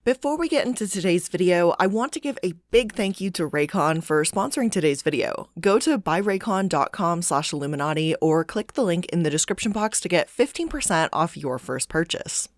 Before we get into today's video, I want to give a big thank you to Raycon for sponsoring today's video. Go to buyraycon.com/illuminaughtii or click the link in the description box to get 15% off your first purchase.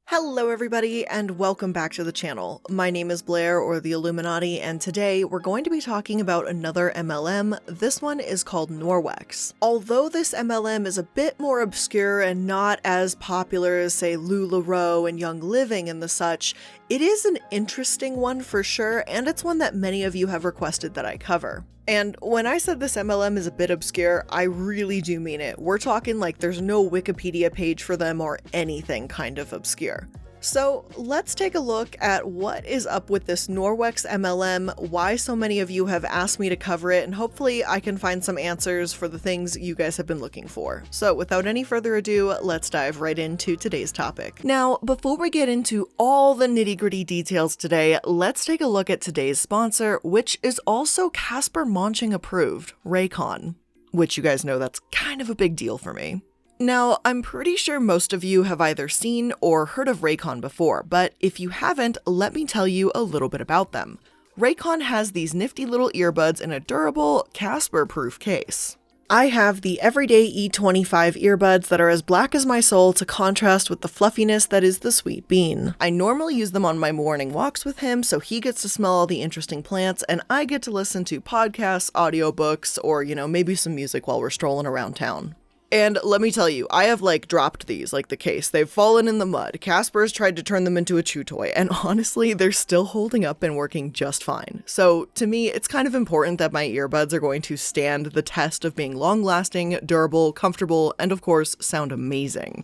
Hello everybody and welcome back to the channel. My name is Blair, or the Illuminaughtii, and today we're going to be talking about another MLM. This one is called Norwex. Although this MLM is a bit more obscure and not as popular as, say, LuLaRoe and Young Living and the such, it is an interesting one for sure, and it's one that many of you have requested that I cover. And when I said this MLM is a bit obscure, I really do mean it. We're talking like there's no Wikipedia page for them or anything kind of obscure. So let's take a look at what is up with this Norwex MLM, why so many of you have asked me to cover it, and hopefully I can find some answers for the things you guys have been looking for. So without any further ado, let's dive right into today's topic. Now, before we get into all the nitty-gritty details today, let's take a look at today's sponsor, which is also Casper Monching approved, Raycon, which you guys know that's kind of a big deal for me. Now, I'm pretty sure most of you have either seen or heard of Raycon before, but if you haven't, let me tell you a little bit about them. Raycon has these nifty little earbuds in a durable, Casper-proof case. I have the everyday E25 earbuds that are as black as my soul to contrast with the fluffiness that is the sweet bean. I normally use them on my morning walks with him, so he gets to smell all the interesting plants, and I get to listen to podcasts, audiobooks, or, maybe some music while we're strolling around town. And let me tell you, I have dropped these, the case. They've fallen in the mud. Casper's tried to turn them into a chew toy, and honestly, they're still holding up and working just fine. So to me, it's kind of important that my earbuds are going to stand the test of being long-lasting, durable, comfortable, and of course, sound amazing.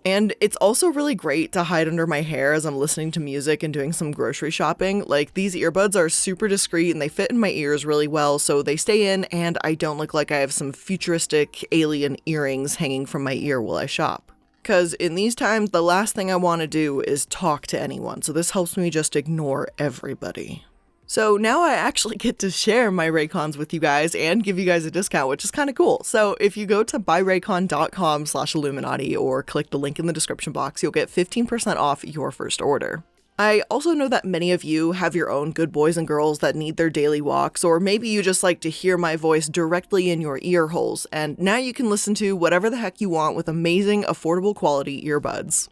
And it's also really great to hide under my hair as I'm listening to music and doing some grocery shopping. These earbuds are super discreet and they fit in my ears really well, so they stay in and I don't look like I have some futuristic alien earrings hanging from my ear while I shop. Because in these times, the last thing I want to do is talk to anyone, so this helps me just ignore everybody. So now I actually get to share my Raycons with you guys and give you guys a discount, which is kind of cool. So if you go to buyraycon.com/illuminaughtii or click the link in the description box, you'll get 15% off your first order. I also know that many of you have your own good boys and girls that need their daily walks, or maybe you just like to hear my voice directly in your ear holes, and now you can listen to whatever the heck you want with amazing, affordable quality earbuds.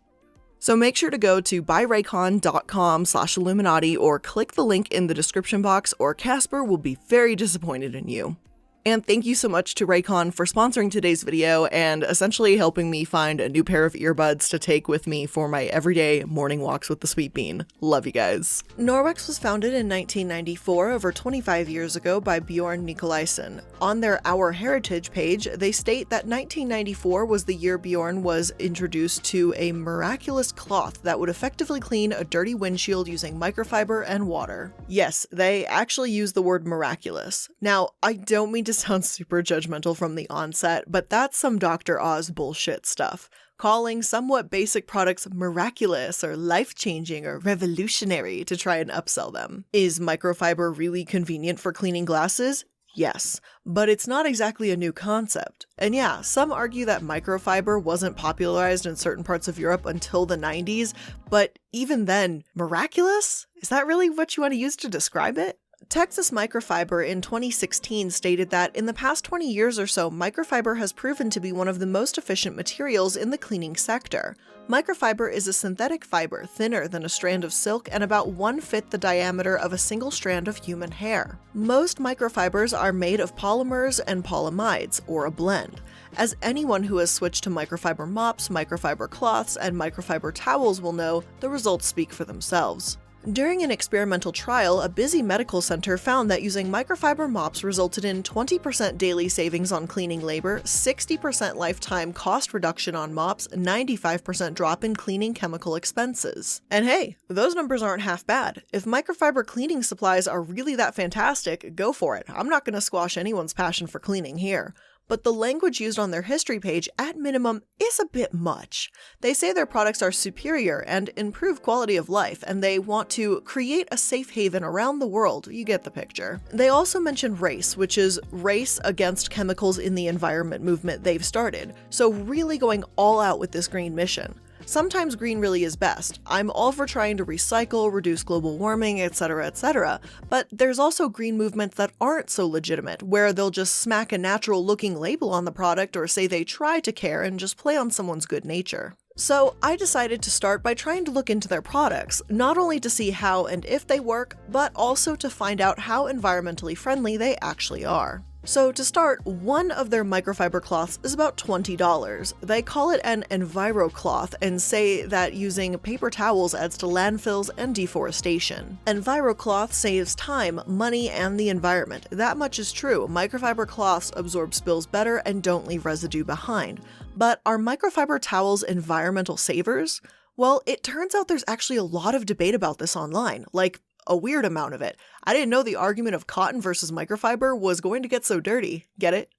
So make sure to go to buyraycon.com/illuminaughtii or click the link in the description box, or Casper will be very disappointed in you. And thank you so much to Raycon for sponsoring today's video and essentially helping me find a new pair of earbuds to take with me for my everyday morning walks with the sweet bean. Love you guys. Norwex was founded in 1994, over 25 years ago, by Bjorn Nicolaisen. On their Our Heritage page, they state that 1994 was the year Bjorn was introduced to a miraculous cloth that would effectively clean a dirty windshield using microfiber and water. Yes, they actually use the word miraculous. Now, I don't mean to sound super judgmental from the onset, but that's some Dr. Oz bullshit stuff. Calling somewhat basic products miraculous or life-changing or revolutionary to try and upsell them. Is microfiber really convenient for cleaning glasses? Yes, but it's not exactly a new concept. And yeah, some argue that microfiber wasn't popularized in certain parts of Europe until the 90s, but even then, miraculous? Is that really what you want to use to describe it? Texas Microfiber in 2016 stated that in the past 20 years or so, microfiber has proven to be one of the most efficient materials in the cleaning sector. Microfiber is a synthetic fiber thinner than a strand of silk and about 1/5 the diameter of a single strand of human hair. Most microfibers are made of polymers and polyamides, or a blend. As anyone who has switched to microfiber mops, microfiber cloths, and microfiber towels will know, the results speak for themselves. During an experimental trial, a busy medical center found that using microfiber mops resulted in 20% daily savings on cleaning labor, 60% lifetime cost reduction on mops, 95% drop in cleaning chemical expenses. And hey, those numbers aren't half bad. If microfiber cleaning supplies are really that fantastic, go for it. I'm not going to squash anyone's passion for cleaning here. But the language used on their history page, at minimum, is a bit much. They say their products are superior and improve quality of life, and they want to create a safe haven around the world. You get the picture. They also mention RACE, which is Race Against Chemicals in the Environment movement they've started, so really going all out with this green mission. Sometimes green really is best. I'm all for trying to recycle, reduce global warming, etc., but there's also green movements that aren't so legitimate, where they'll just smack a natural looking label on the product or say they try to care and just play on someone's good nature. So I decided to start by trying to look into their products, not only to see how and if they work, but also to find out how environmentally friendly they actually are. So to start, one of their microfiber cloths is about $20. They call it an enviro cloth and say that using paper towels adds to landfills and deforestation. Enviro cloth saves time, money, and the environment. That much is true. Microfiber cloths absorb spills better and don't leave residue behind. But are microfiber towels environmental savers? Well, it turns out there's actually a lot of debate about this online, like a weird amount of it. I didn't know the argument of cotton versus microfiber was going to get so dirty. Get it?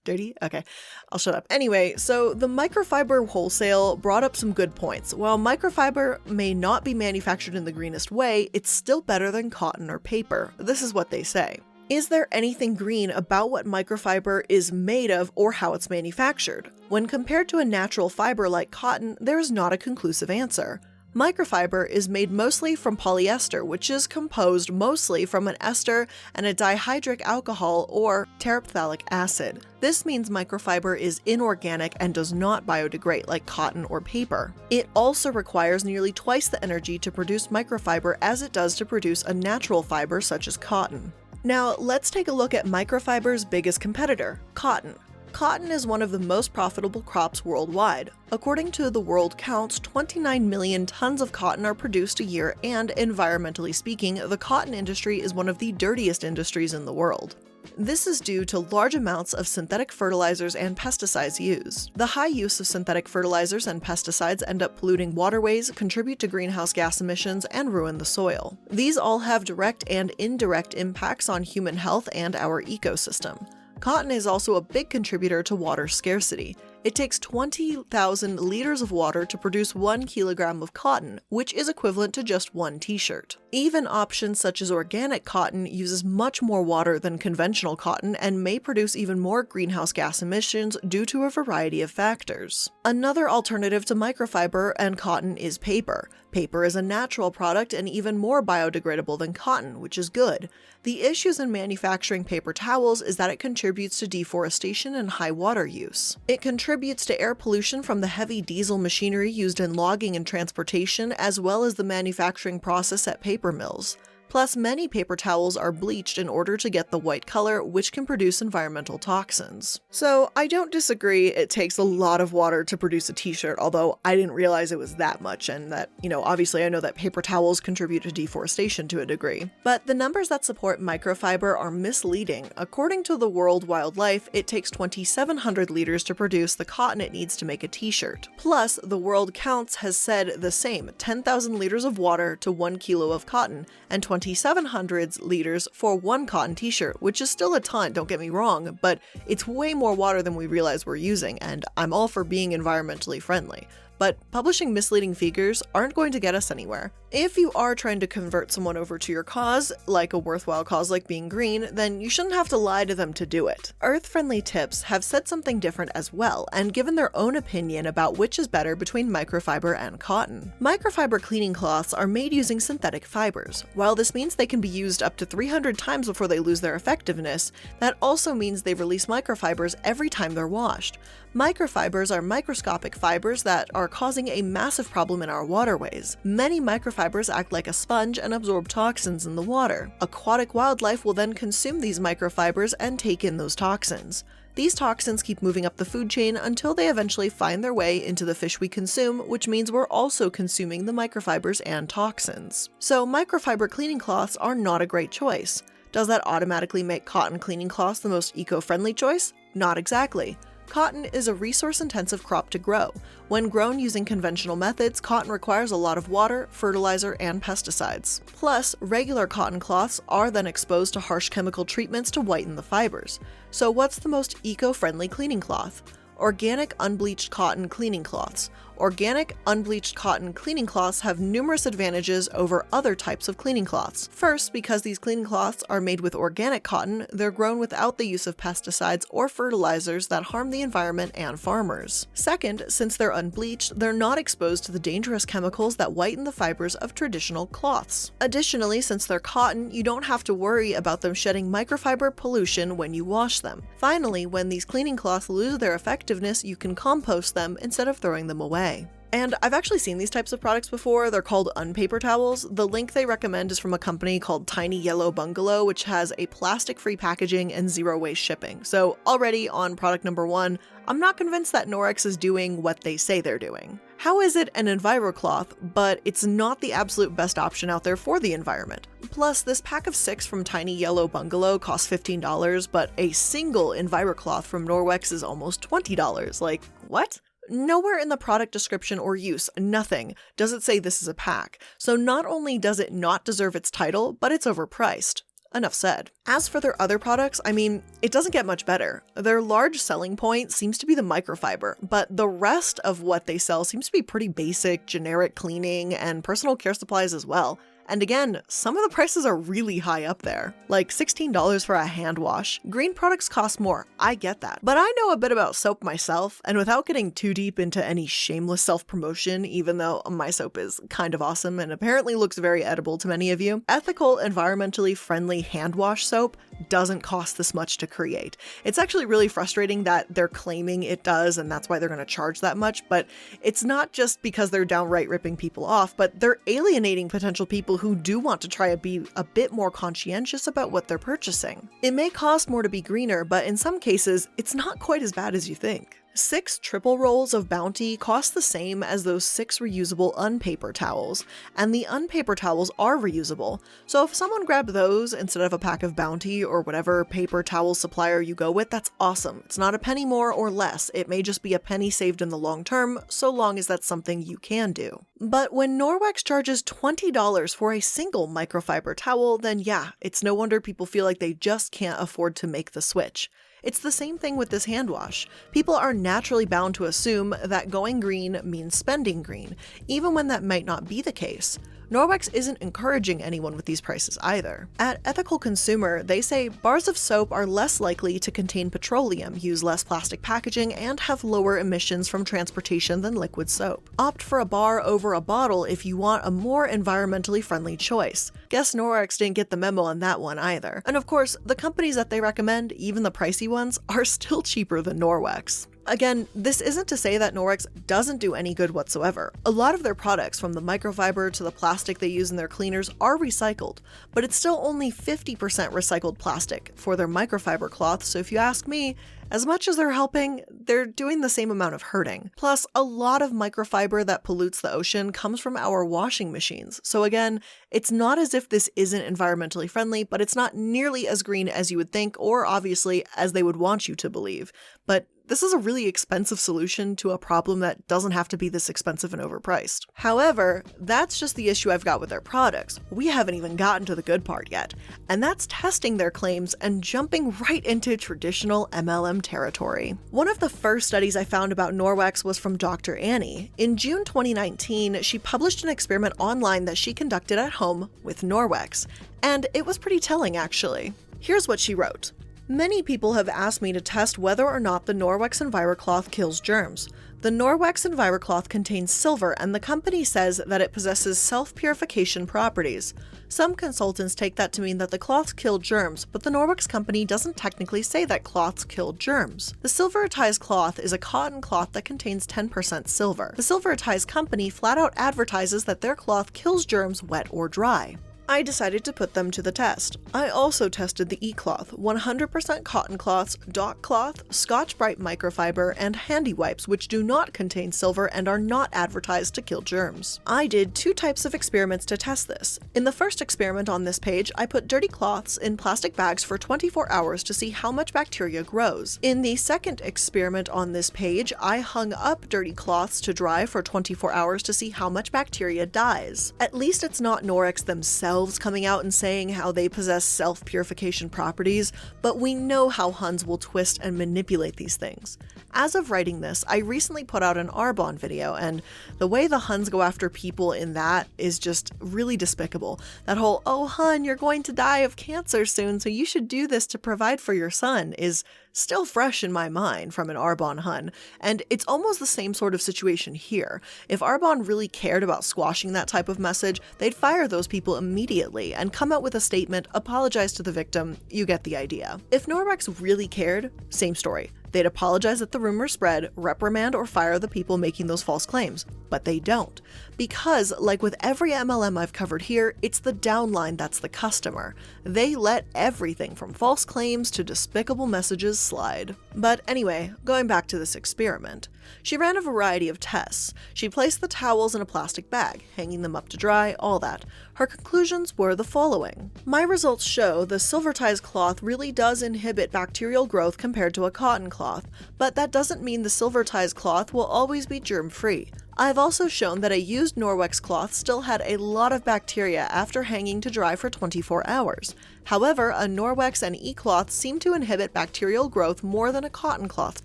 Dirty? Okay, I'll shut up. Anyway, so the microfiber wholesale brought up some good points. While microfiber may not be manufactured in the greenest way, it's still better than cotton or paper. This is what they say. Is there anything green about what microfiber is made of or how it's manufactured? When compared to a natural fiber like cotton, there is not a conclusive answer. Microfiber is made mostly from polyester, which is composed mostly from an ester and a dihydric alcohol or terephthalic acid. This means microfiber is inorganic and does not biodegrade like cotton or paper. It also requires nearly twice the energy to produce microfiber as it does to produce a natural fiber such as cotton. Now, let's take a look at microfiber's biggest competitor, cotton. Cotton is one of the most profitable crops worldwide. According to the World Counts, 29 million tons of cotton are produced a year, and environmentally speaking, the cotton industry is one of the dirtiest industries in the world. This is due to large amounts of synthetic fertilizers and pesticides used. The high use of synthetic fertilizers and pesticides end up polluting waterways, contribute to greenhouse gas emissions, and ruin the soil. These all have direct and indirect impacts on human health and our ecosystem. Cotton is also a big contributor to water scarcity. It takes 20,000 liters of water to produce 1 kilogram of cotton, which is equivalent to just one t-shirt. Even options such as organic cotton uses much more water than conventional cotton and may produce even more greenhouse gas emissions due to a variety of factors. Another alternative to microfiber and cotton is paper. Paper is a natural product and even more biodegradable than cotton, which is good. The issues in manufacturing paper towels is that it contributes to deforestation and high water use. It contributes to air pollution from the heavy diesel machinery used in logging and transportation, as well as the manufacturing process at paper mills. Plus, many paper towels are bleached in order to get the white color, which can produce environmental toxins. So, I don't disagree, it takes a lot of water to produce a t-shirt, although I didn't realize it was that much, and that, obviously I know that paper towels contribute to deforestation to a degree. But the numbers that support microfiber are misleading. According to the World Wildlife, it takes 2,700 liters to produce the cotton it needs to make a t-shirt. Plus, the World Counts has said the same, 10,000 liters of water to 1 kilo of cotton, and 2,700 liters for one cotton t-shirt, which is still a ton, don't get me wrong, but it's way more water than we realize we're using, and I'm all for being environmentally friendly. But publishing misleading figures aren't going to get us anywhere. If you are trying to convert someone over to your cause, like a worthwhile cause like being green, then you shouldn't have to lie to them to do it. Earth-friendly tips have said something different as well, and given their own opinion about which is better between microfiber and cotton. Microfiber cleaning cloths are made using synthetic fibers. While this means they can be used up to 300 times before they lose their effectiveness, that also means they release microfibers every time they're washed. Microfibers are microscopic fibers that are causing a massive problem in our waterways. Many microfibers act like a sponge and absorb toxins in the water. Aquatic wildlife will then consume these microfibers and take in those toxins. These toxins keep moving up the food chain until they eventually find their way into the fish we consume, which means we're also consuming the microfibers and toxins. So microfiber cleaning cloths are not a great choice. Does that automatically make cotton cleaning cloths the most eco-friendly choice? Not exactly. Cotton is a resource-intensive crop to grow. When grown using conventional methods, cotton requires a lot of water, fertilizer, and pesticides. Plus, regular cotton cloths are then exposed to harsh chemical treatments to whiten the fibers. So what's the most eco-friendly cleaning cloth? Organic unbleached cotton cleaning cloths. Organic, unbleached cotton cleaning cloths have numerous advantages over other types of cleaning cloths. First, because these cleaning cloths are made with organic cotton, they're grown without the use of pesticides or fertilizers that harm the environment and farmers. Second, since they're unbleached, they're not exposed to the dangerous chemicals that whiten the fibers of traditional cloths. Additionally, since they're cotton, you don't have to worry about them shedding microfiber pollution when you wash them. Finally, when these cleaning cloths lose their effectiveness, you can compost them instead of throwing them away. And I've actually seen these types of products before. They're called unpaper towels. The link they recommend is from a company called Tiny Yellow Bungalow, which has a plastic-free packaging and zero-waste shipping. So already on product number 1, I'm not convinced that Norwex is doing what they say they're doing. How is it an EnviroCloth, but it's not the absolute best option out there for the environment? Plus, this pack of 6 from Tiny Yellow Bungalow costs $15, but a single EnviroCloth from Norwex is almost $20. Like, what? Nowhere in the product description or use, nothing, does it say this is a pack. So not only does it not deserve its title, but it's overpriced. Enough said. As for their other products, I mean, it doesn't get much better. Their large selling point seems to be the microfiber, but the rest of what they sell seems to be pretty basic, generic cleaning and personal care supplies as well. And again, some of the prices are really high up there, like $16 for a hand wash. Green products cost more, I get that. But I know a bit about soap myself, and without getting too deep into any shameless self-promotion, even though my soap is kind of awesome and apparently looks very edible to many of you, ethical, environmentally friendly hand wash soap doesn't cost this much to create. It's actually really frustrating that they're claiming it does, and that's why they're going to charge that much, but it's not just because they're downright ripping people off, but they're alienating potential people who do want to try to be a bit more conscientious about what they're purchasing. It may cost more to be greener, but in some cases, it's not quite as bad as you think. 6 triple rolls of Bounty cost the same as those 6 reusable unpaper towels, and the unpaper towels are reusable, so if someone grabbed those instead of a pack of Bounty or whatever paper towel supplier you go with, that's awesome. It's not a penny more or less, it may just be a penny saved in the long term, so long as that's something you can do. But when Norwex charges $20 for a single microfiber towel, then yeah, it's no wonder people feel like they just can't afford to make the switch. It's the same thing with this hand wash. People are naturally bound to assume that going green means spending green, even when that might not be the case. Norwex isn't encouraging anyone with these prices either. At Ethical Consumer, they say bars of soap are less likely to contain petroleum, use less plastic packaging, and have lower emissions from transportation than liquid soap. Opt for a bar over a bottle if you want a more environmentally friendly choice. Guess Norwex didn't get the memo on that one either. And of course, the companies that they recommend, even the pricey ones, are still cheaper than Norwex. Again, this isn't to say that Norwex doesn't do any good whatsoever. A lot of their products, from the microfiber to the plastic they use in their cleaners, are recycled, but it's still only 50% recycled plastic for their microfiber cloth, so if you ask me, as much as they're helping, they're doing the same amount of hurting. Plus, a lot of microfiber that pollutes the ocean comes from our washing machines. So again, it's not as if this isn't environmentally friendly, but it's not nearly as green as you would think, or obviously as they would want you to believe. But this is a really expensive solution to a problem that doesn't have to be this expensive and overpriced. However, that's just the issue I've got with their products. We haven't even gotten to the good part yet, and that's testing their claims and jumping right into traditional MLM territory. One of the first studies I found about Norwex was from Dr. Annie. In June 2019, she published an experiment online that she conducted at home with Norwex, and it was pretty telling actually. Here's what she wrote. Many people have asked me to test whether or not the Norwex EnviroCloth kills germs. The Norwex EnviroCloth contains silver, and the company says that it possesses self-purification properties. Some consultants take that to mean that the cloths kill germs, but the Norwex company doesn't technically say that cloths kill germs. The silveritized cloth is a cotton cloth that contains 10% silver. The silveritized company flat out advertises that their cloth kills germs wet or dry. I decided to put them to the test. I also tested the eCloth, 100% cotton cloths, dock cloth, Scotch-Brite microfiber, and handy wipes, which do not contain silver and are not advertised to kill germs. I did 2 types of experiments to test this. In the first experiment on this page, I put dirty cloths in plastic bags for 24 hours to see how much bacteria grows. In the second experiment on this page, I hung up dirty cloths to dry for 24 hours to see how much bacteria dies. At least it's not Norwex themselves coming out and saying how they possess self-purification properties, but we know how Huns will twist and manipulate these things. As of writing this, I recently put out an Arbonne video, and the way the Huns go after people in that is just really despicable. That whole, "Oh Hun, you're going to die of cancer soon, so you should do this to provide for your son," is still fresh in my mind from an Arbonne Hun, and it's almost the same sort of situation here. If Arbonne really cared about squashing that type of message, they'd fire those people immediately and come out with a statement, apologize to the victim, you get the idea. If Norwex really cared, same story. They'd apologize if the rumor spread, reprimand or fire the people making those false claims. But they don't. Because, like with every MLM I've covered here, it's the downline that's the customer. They let everything from false claims to despicable messages slide. But anyway, going back to this experiment. She ran a variety of tests. She placed the towels in a plastic bag, hanging them up to dry, all that. Her conclusions were the following. My results show the silvertized cloth really does inhibit bacterial growth compared to a cotton cloth, but that doesn't mean the silvertized cloth will always be germ-free. I've also shown that a used Norwex cloth still had a lot of bacteria after hanging to dry for 24 hours. However, a Norwex and e-cloth seem to inhibit bacterial growth more than a cotton cloth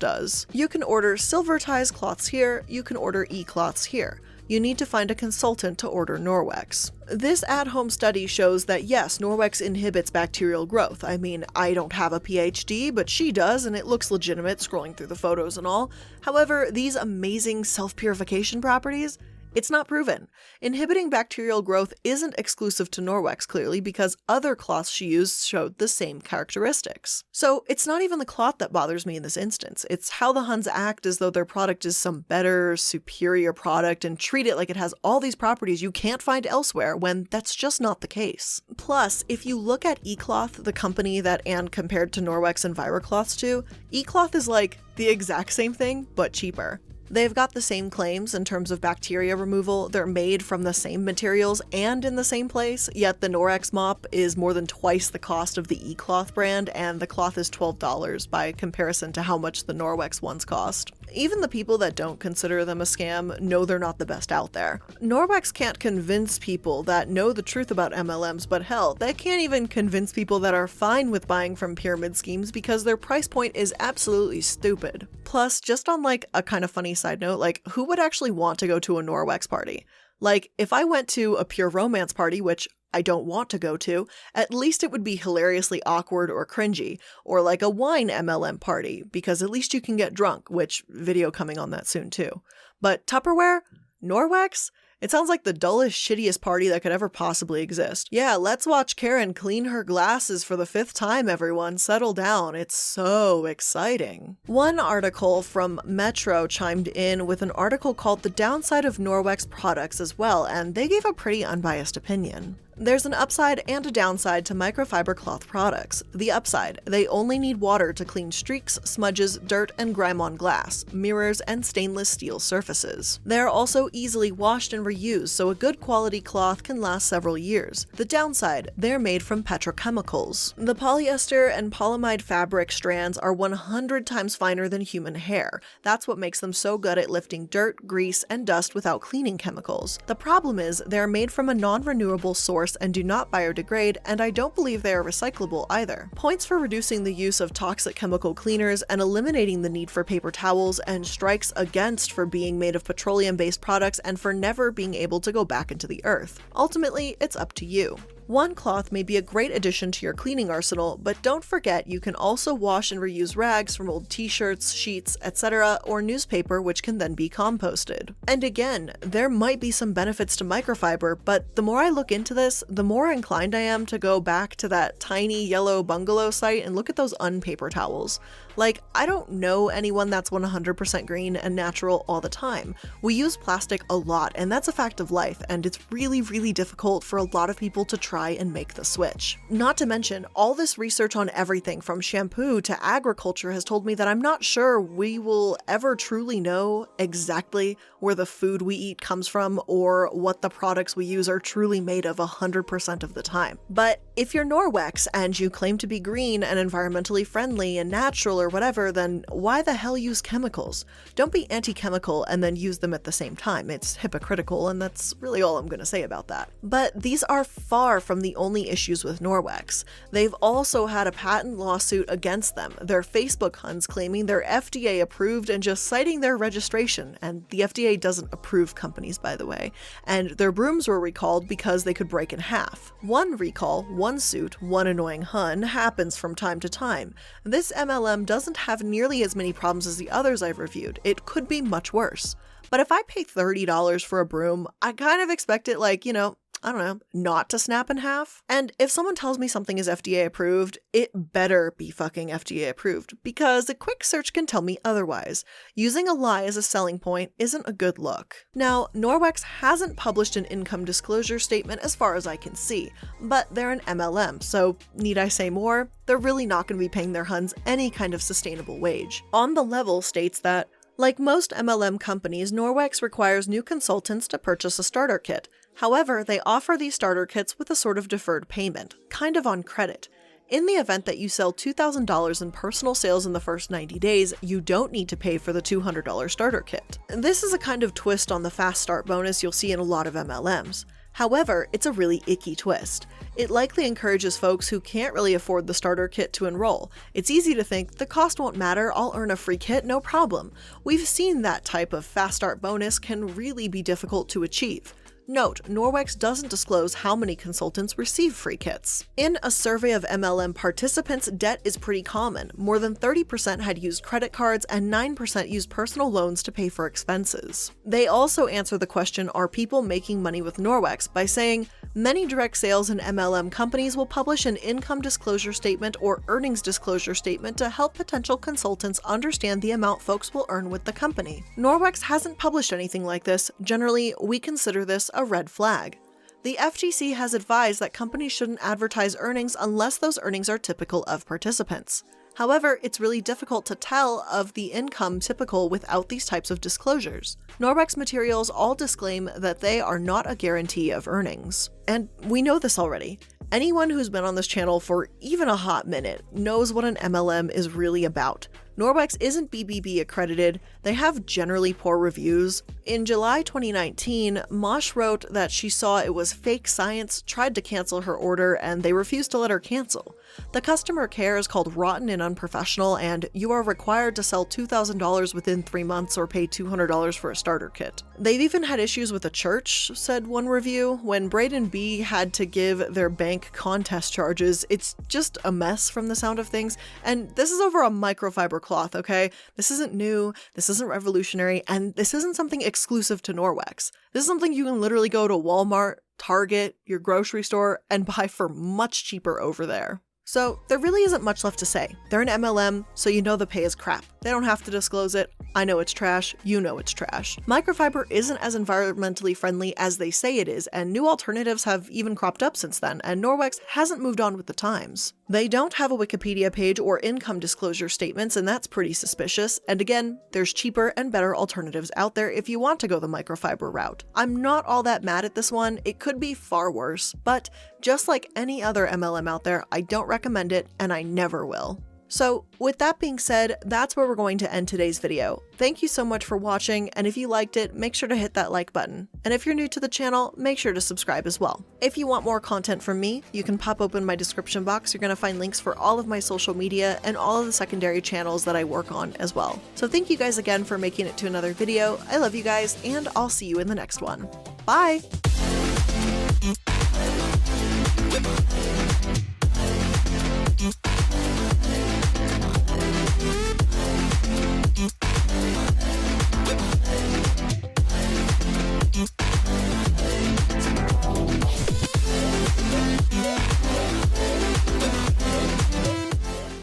does. You can order silvertized cloths here, you can order e-cloths here. You need to find a consultant to order Norwex. This at-home study shows that yes, Norwex inhibits bacterial growth. I mean, I don't have a PhD, but she does, and it looks legitimate scrolling through the photos and all. However, these amazing self-purification properties, it's not proven. Inhibiting bacterial growth isn't exclusive to Norwex, clearly, because other cloths she used showed the same characteristics. So it's not even the cloth that bothers me in this instance. It's how the Huns act as though their product is some better, superior product and treat it like it has all these properties you can't find elsewhere when that's just not the case. Plus, if you look at eCloth, the company that Anne compared to Norwex and Viracloths to, eCloth is like the exact same thing, but cheaper. They've got the same claims in terms of bacteria removal, they're made from the same materials and in the same place, yet the Norwex mop is more than twice the cost of the eCloth brand, and the cloth is $12 by comparison to how much the Norwex ones cost. Even the people that don't consider them a scam know they're not the best out there. Norwex can't convince people that know the truth about MLMs, but hell, they can't even convince people that are fine with buying from pyramid schemes because their price point is absolutely stupid. Plus, just on like a kind of funny side note, like who would actually want to go to a Norwex party? Like if I went to a pure romance party, which I don't want to go to, at least it would be hilariously awkward or cringy, or like a wine MLM party, because at least you can get drunk, which video coming on that soon too. But Tupperware? Norwex? It sounds like the dullest, shittiest party that could ever possibly exist. Yeah, let's watch Karen clean her glasses for the 5th time, everyone. Settle down. It's so exciting. One article from Metro chimed in with an article called The Downside of Norwex Products as well, and they gave a pretty unbiased opinion. There's an upside and a downside to microfiber cloth products. The upside, they only need water to clean streaks, smudges, dirt, and grime on glass, mirrors, and stainless steel surfaces. They're also easily washed and reused, so a good quality cloth can last several years. The downside, they're made from petrochemicals. The polyester and polyamide fabric strands are 100 times finer than human hair. That's what makes them so good at lifting dirt, grease, and dust without cleaning chemicals. The problem is, they're made from a non-renewable source and do not biodegrade, and I don't believe they are recyclable either. Points for reducing the use of toxic chemical cleaners and eliminating the need for paper towels, and strikes against for being made of petroleum-based products and for never being able to go back into the earth. Ultimately, it's up to you. One cloth may be a great addition to your cleaning arsenal, but don't forget you can also wash and reuse rags from old t-shirts, sheets, etc., or newspaper, which can then be composted. And again, there might be some benefits to microfiber, but the more I look into this, the more inclined I am to go back to that tiny yellow bungalow site and look at those unpaper towels. Like, I don't know anyone that's 100% green and natural all the time. We use plastic a lot, and that's a fact of life, and it's really, really difficult for a lot of people to try and make the switch. Not to mention, all this research on everything from shampoo to agriculture has told me that I'm not sure we will ever truly know exactly where the food we eat comes from or what the products we use are truly made of 100% of the time. But if you're Norwex and you claim to be green and environmentally friendly and natural or whatever, then why the hell use chemicals? Don't be anti-chemical and then use them at the same time. It's hypocritical, and that's really all I'm gonna say about that. But these are far from the only issues with Norwex. They've also had a patent lawsuit against them, their Facebook Huns claiming they're FDA approved and just citing their registration, and the FDA doesn't approve companies, by the way, and their brooms were recalled because they could break in half. One recall, one suit, one annoying Hun happens from time to time. This MLM doesn't have nearly as many problems as the others I've reviewed. It could be much worse. But if I pay $30 for a broom, I kind of expect it like, I don't know, not to snap in half. And if someone tells me something is FDA approved, it better be fucking FDA approved, because a quick search can tell me otherwise. Using a lie as a selling point isn't a good look. Now, Norwex hasn't published an income disclosure statement as far as I can see, but they're an MLM, so need I say more? They're really not going to be paying their Huns any kind of sustainable wage. On the Level states that, like most MLM companies, Norwex requires new consultants to purchase a starter kit. However, they offer these starter kits with a sort of deferred payment, kind of on credit. In the event that you sell $2,000 in personal sales in the first 90 days, you don't need to pay for the $200 starter kit. This is a kind of twist on the fast start bonus you'll see in a lot of MLMs. However, it's a really icky twist. It likely encourages folks who can't really afford the starter kit to enroll. It's easy to think, the cost won't matter, I'll earn a free kit, no problem. We've seen that type of fast start bonus can really be difficult to achieve. Note, Norwex doesn't disclose how many consultants receive free kits. In a survey of MLM participants, debt is pretty common. More than 30% had used credit cards and 9% used personal loans to pay for expenses. They also answer the question, are people making money with Norwex, by saying, many direct sales and MLM companies will publish an income disclosure statement or earnings disclosure statement to help potential consultants understand the amount folks will earn with the company. Norwex hasn't published anything like this. Generally, we consider this a red flag. The FTC has advised that companies shouldn't advertise earnings unless those earnings are typical of participants. However, it's really difficult to tell of the income typical without these types of disclosures. Norwex materials all disclaim that they are not a guarantee of earnings. And we know this already. Anyone who's been on this channel for even a hot minute knows what an MLM is really about. Norwex isn't BBB accredited, they have generally poor reviews. In July 2019, Mosh wrote that she saw it was fake science, tried to cancel her order, and they refused to let her cancel. The customer care is called rotten and unprofessional, and you are required to sell $2,000 within 3 months or pay $200 for a starter kit. They've even had issues with a church, said one review. When Braden B had to give their bank contest charges, it's just a mess from the sound of things. And this is over a microfiber cloth, okay? This isn't new, this isn't revolutionary, and this isn't something exclusive to Norwex. This is something you can literally go to Walmart, Target, your grocery store, and buy for much cheaper over there. So there really isn't much left to say. They're an MLM, so you know the pay is crap. They don't have to disclose it. I know it's trash, you know it's trash. Microfiber isn't as environmentally friendly as they say it is, and new alternatives have even cropped up since then, and Norwex hasn't moved on with the times. They don't have a Wikipedia page or income disclosure statements, and that's pretty suspicious. And again, there's cheaper and better alternatives out there if you want to go the microfiber route. I'm not all that mad at this one, it could be far worse, but just like any other MLM out there, I don't recommend it, and I never will. So with that being said, that's where we're going to end today's video. Thank you so much for watching, and if you liked it, make sure to hit that like button. And if you're new to the channel, make sure to subscribe as well. If you want more content from me, you can pop open my description box. You're going to find links for all of my social media and all of the secondary channels that I work on as well. So thank you guys again for making it to another video. I love you guys, and I'll see you in the next one. Bye!